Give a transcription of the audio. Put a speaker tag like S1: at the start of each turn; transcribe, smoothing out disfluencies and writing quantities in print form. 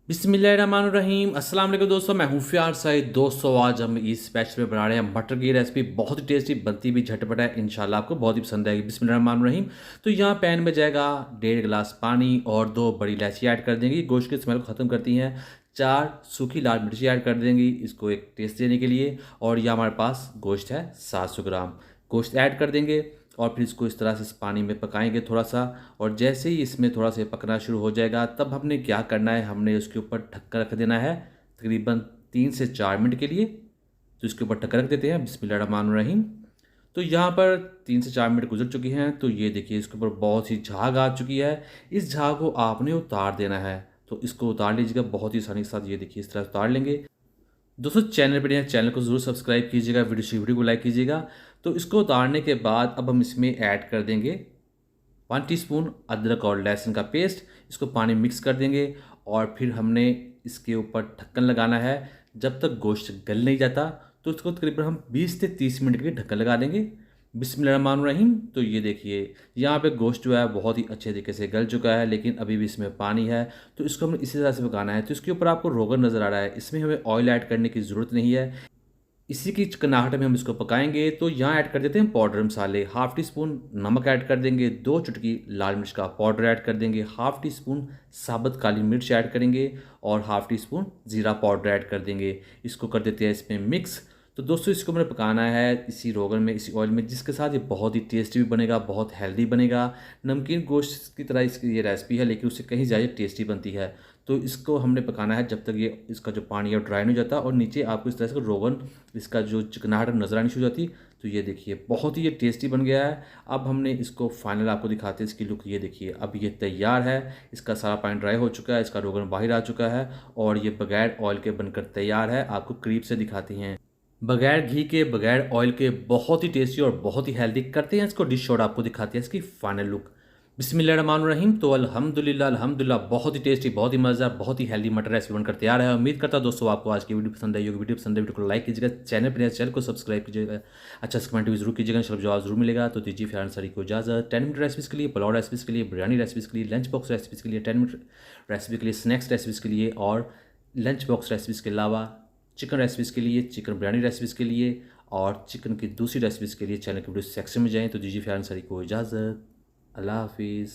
S1: बिस्मिल्लाहिर्रहमानिर्रहीम। अस्सलाम वालेकुम दोस्तों, मैं हूँ फ़ियार सईद। दोस्तों आज हम इस बैच में बना रहे हैं मटर की रेसिपी। बहुत ही टेस्टी बनती भी झटपट है, इंशाल्लाह आपको बहुत ही पसंद आएगी। बिस्मिल्लाहिर्रहमानिर्रहीम। तो यहाँ पैन में जाएगा 1.5 गिलास पानी और 2 बड़ी इलायची ऐड कर देंगी, गोश्त की स्मेल को ख़त्म करती हैं। 4 सूखी लाल मिर्ची ऐड कर देंगी इसको एक टेस्ट देने के लिए। और यह हमारे पास गोश्त है 700 ग्राम। गोश्त ऐड कर देंगे और फिर इसको इस तरह से इस पानी में पकाएंगे थोड़ा सा। और जैसे ही इसमें थोड़ा सा पकना शुरू हो जाएगा तब हमने क्या करना है, हमने उसके ऊपर ढक्कन रख देना है तकरीबन 3 से 4 मिनट के लिए। तो इसके ऊपर ढक्कन रख देते हैं। बिस्मिल्लाहिर्रहमानिर्रहीम। तो यहाँ पर 3 से 4 मिनट गुजर चुकी हैं। तो ये देखिए इसके ऊपर बहुत सी झाग आ चुकी है। इस झाग को आपने उतार देना है। तो इसको उतार लीजिएगा बहुत ही आसानी के साथ। ये देखिए इस तरह उतार लेंगे। दोस्तों चैनल पर नए चैनल को ज़रूर सब्सक्राइब कीजिएगा, वीडियो को लाइक कीजिएगा। तो इसको उतारने के बाद अब हम इसमें ऐड कर देंगे 1 टीस्पून अदरक और लहसुन का पेस्ट। इसको पानी मिक्स कर देंगे और फिर हमने इसके ऊपर ढक्कन लगाना है जब तक गोश्त गल नहीं जाता। तो इसको तकरीबन हम 20 से 30 मिनट के लिए ढक्कन लगा देंगे। बिस्मिल्लाहिर्रहमानिर्रहीम। तो ये देखिए यहाँ पे गोश्त जो है बहुत ही अच्छे तरीके से गल चुका है, लेकिन अभी भी इसमें पानी है। तो इसको हमें इसी तरह से पकाना है। तो इसके ऊपर आपको रोगन नज़र आ रहा है, इसमें हमें ऑयल ऐड करने की ज़रूरत नहीं है। इसी की चिकनाहट में हम इसको पकाएंगे। तो यहाँ ऐड कर देते हैं पाउडर मसाले। 1/2 टीस्पून नमक ऐड कर देंगे, 2 चुटकी लाल मिर्च का पाउडर ऐड कर देंगे, 1/2 टीस्पून साबुत काली मिर्च ऐड करेंगे और 1/2 टीस्पून ज़ीरा पाउडर ऐड कर देंगे। इसको कर देते हैं इसमें मिक्स। तो दोस्तों इसको मैंने पकाना है इसी रोगन में, इसी ऑयल में, जिसके साथ ये बहुत ही टेस्टी भी बनेगा, बहुत हेल्दी बनेगा। नमकीन गोश्त की तरह इसकी ये रेसिपी है, लेकिन उससे कहीं ज़्यादा टेस्टी बनती है। तो इसको हमने पकाना है जब तक ये इसका जो पानी है वो ड्राई नहीं हो जाता और नीचे आपको इस तरह से रोगन इसका जो चिकनाहट नज़र आनी शुरू हो जाती। तो ये देखिए बहुत ही ये टेस्टी बन गया है। अब हमने इसको फाइनल आपको दिखाते हैं इसकी लुक। ये देखिए अब ये तैयार है। इसका सारा पानी ड्राई हो चुका है, इसका रोगन बाहर आ चुका है और ये बगैर ऑयल के बनकर तैयार है। आपको करीब से दिखाते हैं, बगैर घी के बगैर ऑयल के बहुत ही टेस्टी और बहुत ही हेल्दी करते हैं इसको डिश। और आपको दिखाते हैं इसकी फाइनल लुक। बिस्मिल्लाहिर्रहमानिर्रहीम। तो अल्हम्दुलिल्लाह अल्हम्दुलिल्लाह बहुत ही टेस्टी, बहुत ही मज़ेदार, बहुत ही हेल्दी मटर रेसिपी बनकर तैयार है। उम्मीद करता हूं दोस्तों आपको आज की वीडियो पसंद आई होगी। वीडियो पसंद है वीडियो को लाइक कीजिएगा, चैनल को सब्सक्राइब कीजिएगा, अच्छा सा कमेंट भी जरूर कीजिएगा, इंशाल्लाह जवाब जरूर मिलेगा। तो दीजिए फिर सारी को इजाज़त। 10 मिनट रेसिपीज़ के लिए, पुलाव रेसिपीज़ के लिए, बिरयानी रेसिपीज़ के लिए, लंच बॉक्स रेसिपीज़ के लिए, 10 मिनट रेसिपी के लिए, स्नैक्स रेसिपीज़ के लिए और लंच बॉक्स रेसिपीज़ के अलावा चिकन रेसिपीज़ के लिए, चिकन बिरयानी रेसिपीज़ के लिए और चिकन की दूसरी रेसिपीज़ के लिए चैनल के वीडियो सेक्शन में जाएँ। तो दीजिए फिर सारी को इजाज़त। अल्लाह हाफिज़।